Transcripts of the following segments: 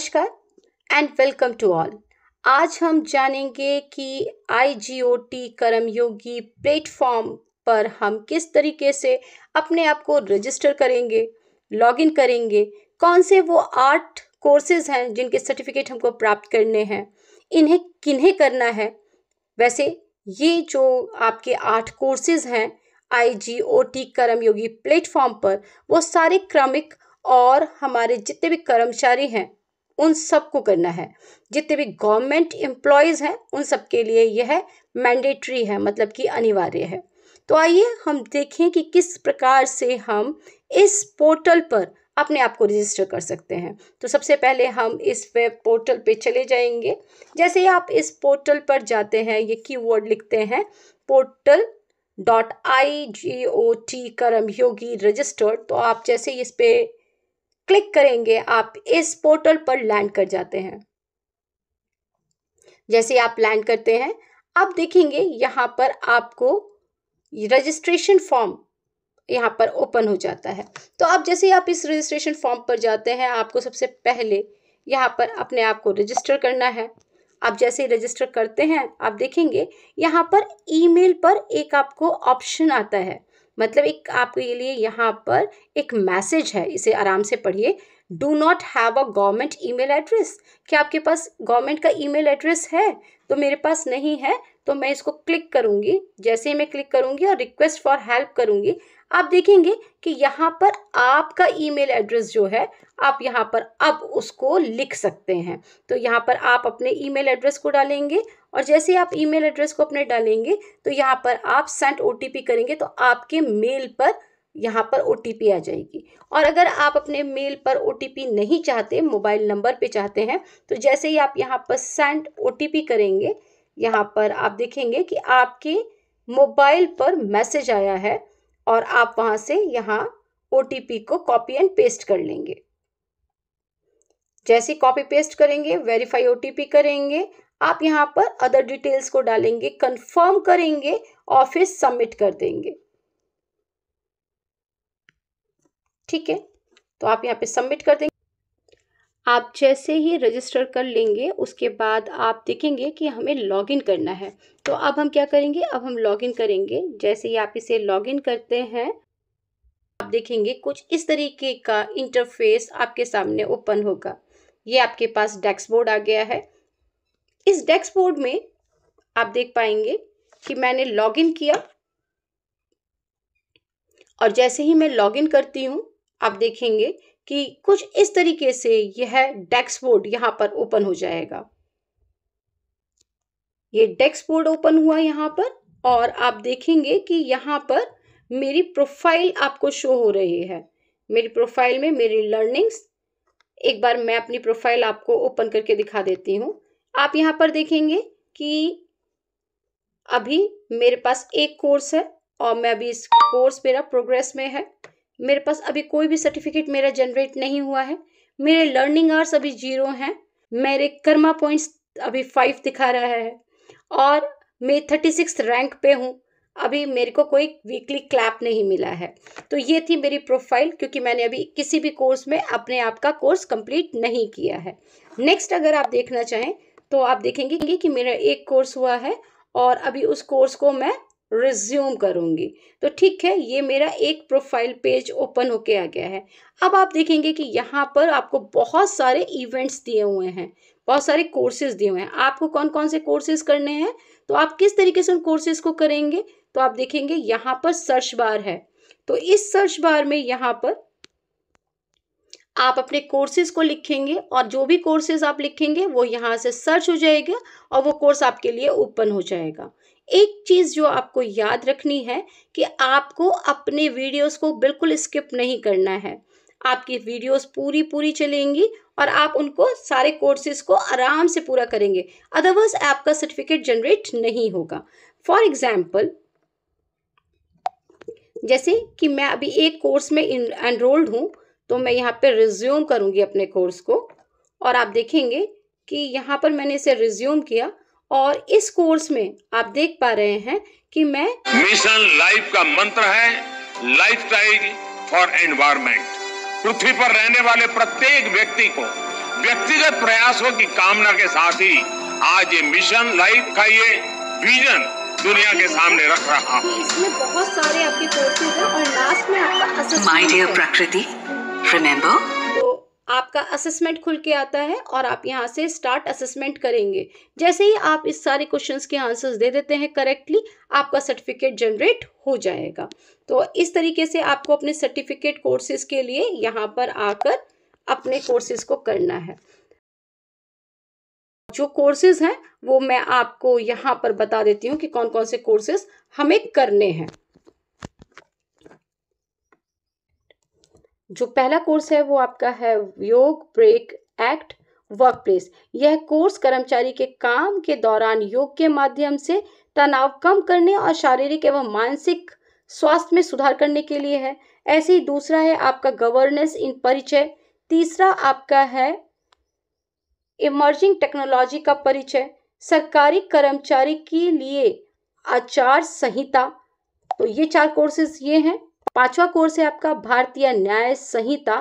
नमस्कार and welcome to all. आज हम जानेंगे कि IGOT कर्मयोगी प्लेटफॉर्म पर हम किस तरीके से अपने आप को रजिस्टर करेंगे, लॉगिन करेंगे, कौन से वो 8 कोर्सेज हैं जिनके सर्टिफिकेट हमको प्राप्त करने हैं, इन्हें किन्हें करना है। वैसे ये जो आपके 8 कोर्सेज हैं IGOT कर्मयोगी प्लेटफॉर्म पर, वो सारे क्रमिक और हमारे जितने भी कर्मचारी हैं उन सबको करना है। जितने भी गवर्नमेंट एम्प्लॉयज़ हैं उन सब के लिए यह मैंडेटरी है, मतलब कि अनिवार्य है। तो आइए हम देखें कि किस प्रकार से हम इस पोर्टल पर अपने आप को रजिस्टर कर सकते हैं। तो सबसे पहले हम इस वेब पोर्टल पे चले जाएंगे। जैसे ही आप इस पोर्टल पर जाते हैं, ये कीवर्ड लिखते हैं portal.IGOT कर्मयोगी रजिस्टर्ड, तो आप जैसे इस पे क्लिक करेंगे आप इस पोर्टल पर लैंड कर जाते हैं। जैसे आप लैंड करते हैं, आप देखेंगे यहाँ पर आपको रजिस्ट्रेशन फॉर्म यहाँ पर ओपन हो जाता है। तो अब जैसे ही आप इस रजिस्ट्रेशन फॉर्म पर जाते हैं, आपको सबसे पहले यहाँ पर अपने आप को रजिस्टर करना है। आप जैसे ही रजिस्टर करते हैं, आप देखेंगे यहाँ पर ईमेल पर एक आपको ऑप्शन आता है, मतलब एक आपके लिए यहाँ पर एक मैसेज है, इसे आराम से पढ़िए। Do not have a government email address. क्या आपके पास गवर्नमेंट का ईमेल एड्रेस है? तो मेरे पास नहीं है, तो मैं इसको क्लिक करूँगी। जैसे ही मैं क्लिक करूँगी और रिक्वेस्ट फॉर हेल्प करूँगी, आप देखेंगे कि यहाँ पर आपका ईमेल एड्रेस जो है, आप यहाँ पर अब उसको लिख सकते हैं। तो यहाँ पर आप अपने ईमेल एड्रेस को डालेंगे और जैसे ही आप ईमेल एड्रेस को अपने डालेंगे तो यहाँ पर आप सेंड OTP करेंगे, तो आपके मेल पर यहाँ पर OTP आ जाएगी। और अगर आप अपने मेल पर OTP नहीं चाहते, मोबाइल नंबर पे चाहते हैं, तो जैसे ही आप यहाँ पर सेंड OTP करेंगे, यहाँ पर आप देखेंगे कि आपके मोबाइल पर मैसेज आया है और आप वहाँ से यहाँ OTP को कॉपी एंड पेस्ट कर लेंगे। जैसे कॉपी पेस्ट करेंगे, वेरीफाई OTP करेंगे, आप यहाँ पर अदर डिटेल्स को डालेंगे, कंफर्म करेंगे और फिर सबमिट कर देंगे। ठीक है, तो आप यहाँ पे सबमिट कर देंगे। आप जैसे ही रजिस्टर कर लेंगे, उसके बाद आप देखेंगे कि हमें लॉगिन करना है। तो अब हम क्या करेंगे, अब हम लॉगिन करेंगे। जैसे ही आप इसे लॉगिन करते हैं, आप देखेंगे कुछ इस तरीके का इंटरफेस आपके सामने ओपन होगा। ये आपके पास डैशबोर्ड आ गया है। इस डैशबोर्ड में आप देख पाएंगे कि मैंने लॉगिन किया और जैसे ही मैं लॉगिन करती हूँ, आप देखेंगे कि कुछ इस तरीके से यह डैशबोर्ड यहाँ पर ओपन हो जाएगा। ये डैशबोर्ड ओपन हुआ यहाँ पर और आप देखेंगे कि यहाँ पर मेरी प्रोफाइल आपको शो हो रही है। मेरी प्रोफाइल में मेरी लर्निंग्स, एक बार मैं अपनी प्रोफाइल आपको ओपन करके दिखा देती हूँ। आप यहाँ पर देखेंगे कि अभी मेरे पास एक कोर्स है और मैं अभी इस कोर्स मेरा प्रोग्रेस में है। मेरे पास अभी कोई भी सर्टिफिकेट मेरा जनरेट नहीं हुआ है। मेरे लर्निंग आवर्स अभी 0 हैं। मेरे कर्मा पॉइंट्स अभी 5 दिखा रहा है और मैं 36 रैंक पे हूँ। अभी मेरे को कोई वीकली क्लैप नहीं मिला है। तो ये थी मेरी प्रोफाइल, क्योंकि मैंने अभी किसी भी कोर्स में अपने आप का कोर्स कंप्लीट नहीं किया है। नेक्स्ट अगर आप देखना चाहें तो आप देखेंगे कि मेरा एक कोर्स हुआ है और अभी उस कोर्स को मैं रिज्यूम करूंगी। तो ठीक है, ये मेरा एक प्रोफाइल पेज ओपन होके आ गया है। अब आप देखेंगे कि यहाँ पर आपको बहुत सारे इवेंट्स दिए हुए हैं, बहुत सारे कोर्सेज दिए हुए हैं। आपको कौन कौन से कोर्सेज करने हैं, तो आप किस तरीके से उन कोर्सेज को करेंगे, तो आप देखेंगे यहाँ पर सर्च बार है। तो इस सर्च बार में यहाँ पर आप अपने कोर्सेज को लिखेंगे और जो भी कोर्सेज आप लिखेंगे वो यहाँ से सर्च हो जाएगा और वो कोर्स आपके लिए ओपन हो जाएगा। एक चीज़ जो आपको याद रखनी है कि आपको अपने वीडियोस को बिल्कुल स्किप नहीं करना है। आपकी वीडियोस पूरी चलेंगी और आप उनको सारे कोर्सेज को आराम से पूरा करेंगे, अदरवाइज आपका सर्टिफिकेट जनरेट नहीं होगा। फॉर एग्जाम्पल, जैसे कि मैं अभी एक कोर्स में एनरोल्ड हूँ, तो मैं यहाँ पे रिज्यूम करूँगी अपने कोर्स को और आप देखेंगे कि यहाँ पर मैंने इसे रिज्यूम किया और इस कोर्स में आप देख पा रहे हैं कि मैं मिशन लाइफ का मंत्र है लाइफस्टाइल फॉर एनवायरनमेंट। पृथ्वी पर रहने वाले प्रत्येक व्यक्ति को व्यक्तिगत प्रयासों की कामना के साथ ही आज ये मिशन लाइफ का ये विजन दुनिया के सामने रख रहा हूं। इसमें बहुत सारे आपके कोर्सेज हैं और लास्ट में आपका असेसमेंट माय डियर प्रकृति, रिमेंबर, तो आपका असेसमेंट खुल के आता है और आप यहाँ से स्टार्ट असेसमेंट करेंगे। जैसे ही आप इस सारे क्वेश्चंस के आंसर्स दे देते हैं करेक्टली, आपका सर्टिफिकेट जनरेट हो जाएगा। तो इस तरीके से आपको अपने सर्टिफिकेट कोर्सेज के लिए यहाँ पर आकर अपने कोर्सेज को करना है। जो कोर्सेज हैं वो मैं आपको यहाँ पर बता देती हूँ कि कौन कौन से कोर्सेज हमें करने हैं। जो पहला कोर्स है वो आपका है योग ब्रेक एक्ट वर्कप्लेस। यह कोर्स कर्मचारी के काम के दौरान योग के माध्यम से तनाव कम करने और शारीरिक एवं मानसिक स्वास्थ्य में सुधार करने के लिए है। ऐसे ही दूसरा है आपका गवर्नेंस इन परिचय। तीसरा आपका है इमर्जिंग टेक्नोलॉजी का परिचय। सरकारी कर्मचारी के लिए आचार संहिता। तो ये 4 कोर्सेज ये हैं। 5वां कोर्स है आपका भारतीय न्याय संहिता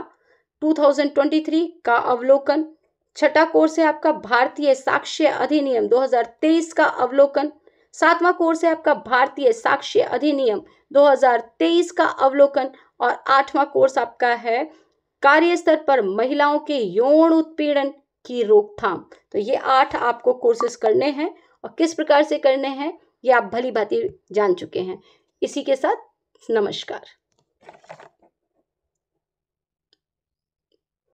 2023 का अवलोकन। 6ठा कोर्स है आपका भारतीय साक्ष्य अधिनियम 2023 का अवलोकन। 7वां कोर्स है आपका भारतीय साक्ष्य अधिनियम 2023 का अवलोकन। और 8वां कोर्स आपका है कार्यस्थल पर महिलाओं के यौन उत्पीड़न की रोकथाम। तो ये 8 आपको कोर्सेज करने हैं और किस प्रकार से करने हैं ये आप भली भांति जान चुके हैं। इसी के साथ नमस्कार।